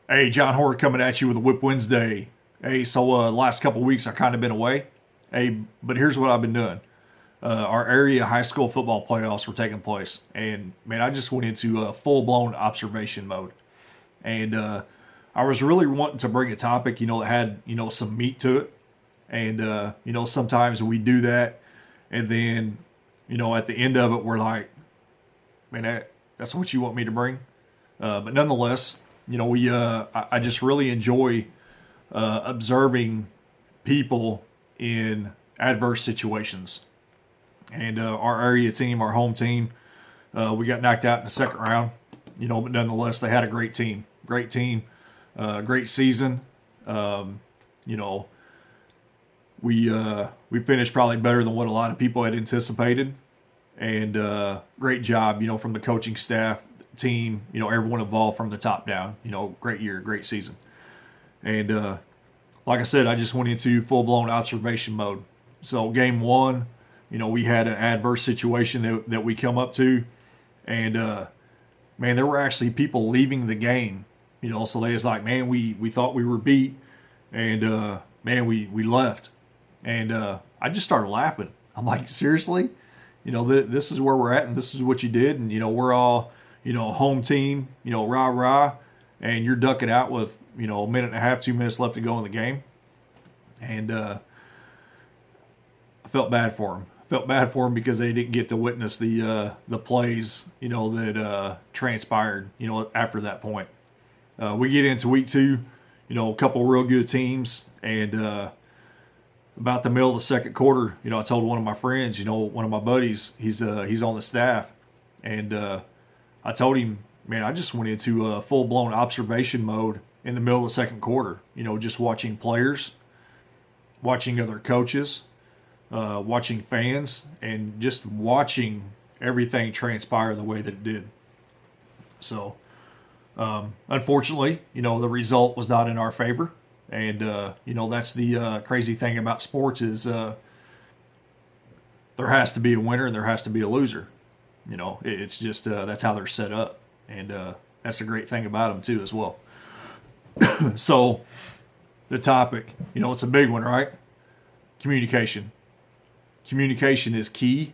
Hey, John Hort coming at you with a WIP Wednesday. Hey, so last couple weeks I kind of been away. Hey, but here's what I've been doing. Our area high school football playoffs were taking place, and man, I just went into full blown observation mode. And I was really wanting to bring a topic, that had some meat to it. And sometimes we do that, and then at the end of it, we're like, man, that's what you want me to bring. But nonetheless, I just really enjoy observing people in adverse situations. And our area team, our home team, we got knocked out in the second round. But nonetheless, they had a great team, great season. You know, we finished probably better than what a lot of people had anticipated, and great job, from the coaching staff, team, everyone involved from the top down. Great year, great season. And like I said, I just went into full blown observation mode. So game one, we had an adverse situation that we come up to, and man, there were actually people leaving the game. So they was like, man, we thought we were beat, and man, we left, and I just started laughing. I'm like, seriously, this is where we're at, and this is what you did, and we're all home team, rah rah, and you're ducking out with a minute and a half, 2 minutes left to go in the game, and I felt bad for them. Felt bad for them because they didn't get to witness the plays that transpired after that point. We get into week two, a couple real good teams, and about the middle of the second quarter, I told one of my friends, one of my buddies, he's on the staff, and I told him, man, I just went into a full blown observation mode in the middle of the second quarter. Just watching players, watching other coaches, watching fans, and just watching everything transpire the way that it did. So, unfortunately, the result was not in our favor. And, that's the crazy thing about sports is there has to be a winner and there has to be a loser. It's just that's how they're set up. And that's the great thing about them, too, as well. So, the topic, it's a big one, right? Communication. Communication is key.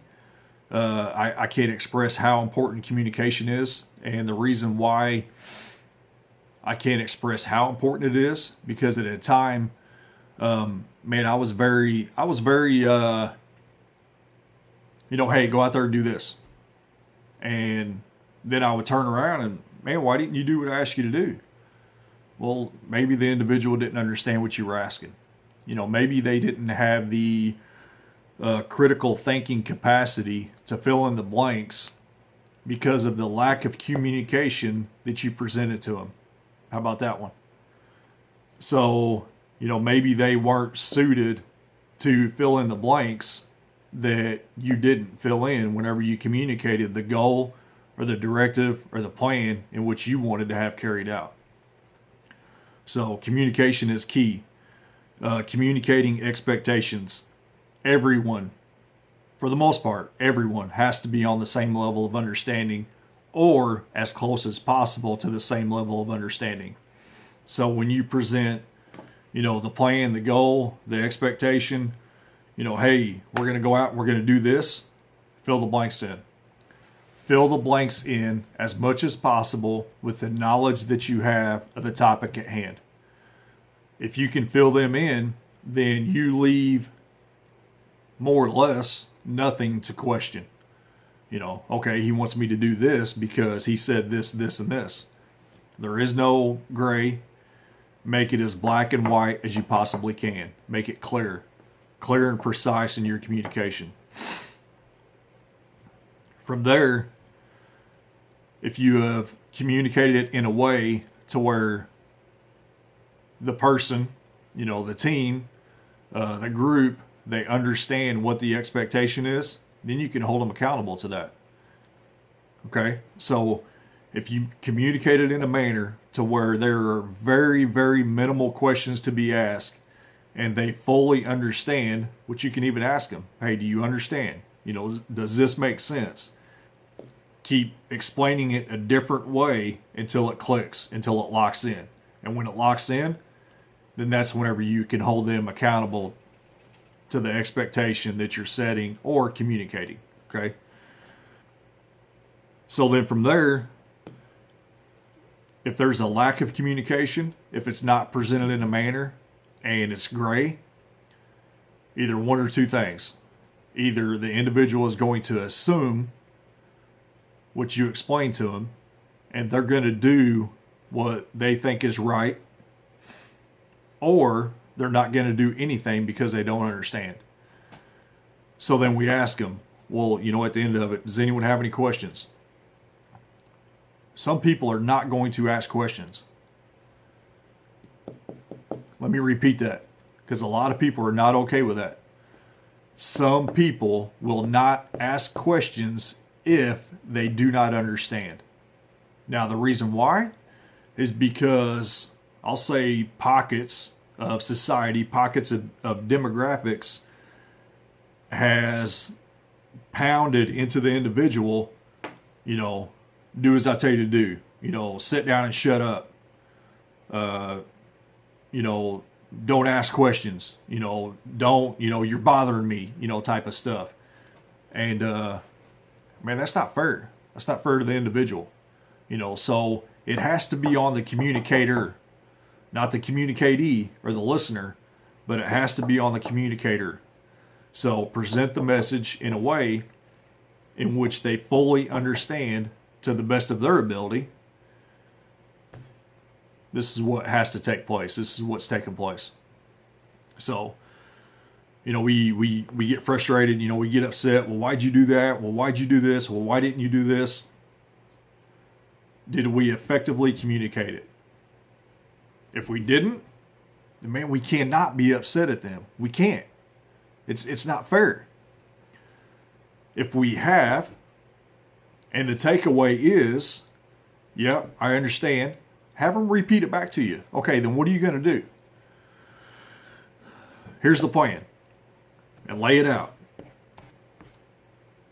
I can't express how important communication is, and the reason why I can't express how important it is because at a time, man, I was very, hey, go out there and do this, and then I would turn around and, man, why didn't you do what I asked you to do? Well, maybe the individual didn't understand what you were asking. Maybe they didn't have the critical thinking capacity to fill in the blanks because of the lack of communication that you presented to them. How about that one? So, maybe they weren't suited to fill in the blanks that you didn't fill in whenever you communicated the goal or the directive or the plan in which you wanted to have carried out. So, communication is key. Communicating expectations. Everyone, for the most part, everyone has to be on the same level of understanding or as close as possible to the same level of understanding. So when you present, the plan, the goal, the expectation, hey, we're going to go out, we're going to do this, fill the blanks in. Fill the blanks in as much as possible with the knowledge that you have of the topic at hand. If you can fill them in, then you leave more or less nothing to question. Okay, he wants me to do this because he said this, this, and this. There is no gray. Make it as black and white as you possibly can. Make it clear and precise in your communication. From there, if you have communicated it in a way to where the person, the team, the group, they understand what the expectation is, then you can hold them accountable to that. Okay? So if you communicate it in a manner to where there are very, very minimal questions to be asked and they fully understand, which you can even ask them, hey, do you understand? Does this make sense? Keep explaining it a different way until it clicks, until it locks in. And when it locks in, then that's whenever you can hold them accountable to the expectation that you're setting or communicating. Okay. So then from there, if there's a lack of communication, if it's not presented in a manner and it's gray, either one or two things. Either the individual is going to assume what you explain to them, and they're going to do what they think is right, or they're not going to do anything because they don't understand. So then we ask them, well, at the end of it, does anyone have any questions? Some people are not going to ask questions. Let me repeat that, because a lot of people are not okay with that. Some people will not ask questions if they do not understand. Now, the reason why is because I'll say pockets of society, pockets of demographics has pounded into the individual, do as I tell you to do, sit down and shut up, don't ask questions, don't, you're bothering me, type of stuff. And, man, that's not fair. That's not fair to the individual, so it has to be on the communicator, not the communicatee or the listener, but it has to be on the communicator. So present the message in a way in which they fully understand to the best of their ability. This is what has to take place. This is what's taking place. So, we get frustrated, we get upset. Well, why'd you do that? Well, why'd you do this? Well, why didn't you do this? Did we effectively communicate it? If we didn't, then man, we cannot be upset at them. We can't. It's not fair. If we have, and the takeaway is, yep, I understand, have them repeat it back to you. Okay, then what are you going to do? Here's the plan. And lay it out.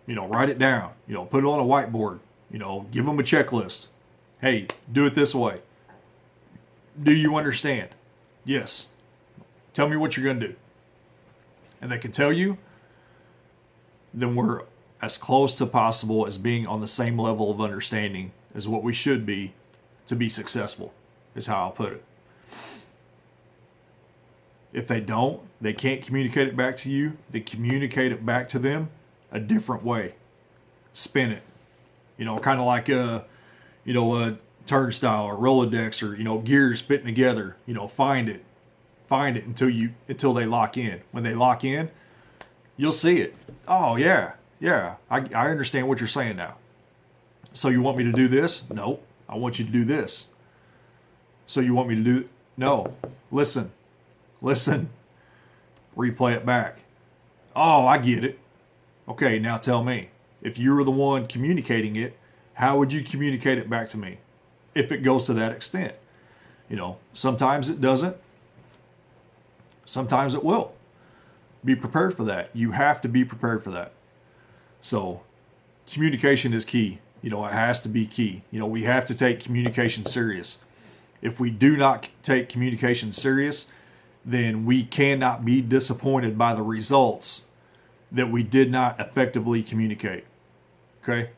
Write it down. Put it on a whiteboard. Give them a checklist. Hey, do it this way. Do you understand? Yes. Tell me what you're going to do. And they can tell you, then we're as close to possible as being on the same level of understanding as what we should be to be successful, is how I'll put it. If they don't, they can't communicate it back to you, they communicate it back to them a different way. Spin it. Kind of like a turnstile or Rolodex or, gears fitting together. Find it until they lock in. When they lock in, you'll see it. Oh, yeah, I understand what you're saying now. So you want me to do this? No, I want you to do this. So you want me to do... No, listen. Replay it back. Oh, I get it. Okay, now tell me. If you were the one communicating it, how would you communicate it back to me? If it goes to that extent. Sometimes it doesn't. Sometimes it will. Be prepared for that. You have to be prepared for that. So, communication is key. It has to be key. We have to take communication serious. If we do not take communication serious, then we cannot be disappointed by the results that we did not effectively communicate. Okay?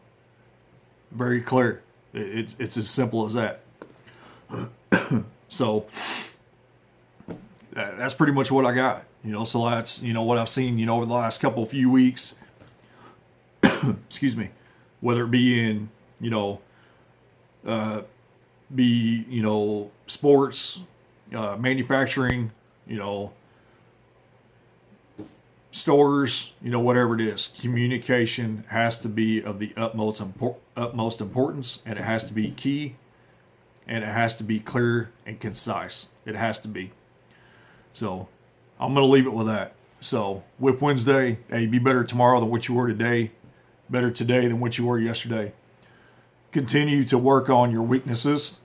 Very clear. It's as simple as that. So, that's pretty much what I got. So that's, what I've seen, over the last few weeks. Excuse me. Whether it be in, sports, manufacturing, stores, whatever it is. Communication has to be of the utmost importance, and it has to be key, and it has to be clear and concise. It has to be. So I'm going to leave it with that. So WIP Wednesday, hey, be better tomorrow than what you were today. Better today than what you were yesterday. Continue to work on your weaknesses,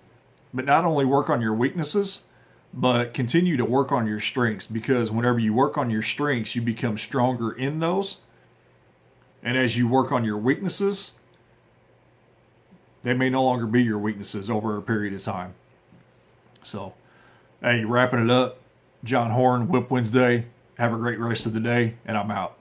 but not only work on your weaknesses, but continue to work on your strengths, because whenever you work on your strengths, you become stronger in those. And as you work on your weaknesses, they may no longer be your weaknesses over a period of time. So, hey, wrapping it up, John Horn, WIP Wednesday. Have a great rest of the day, and I'm out.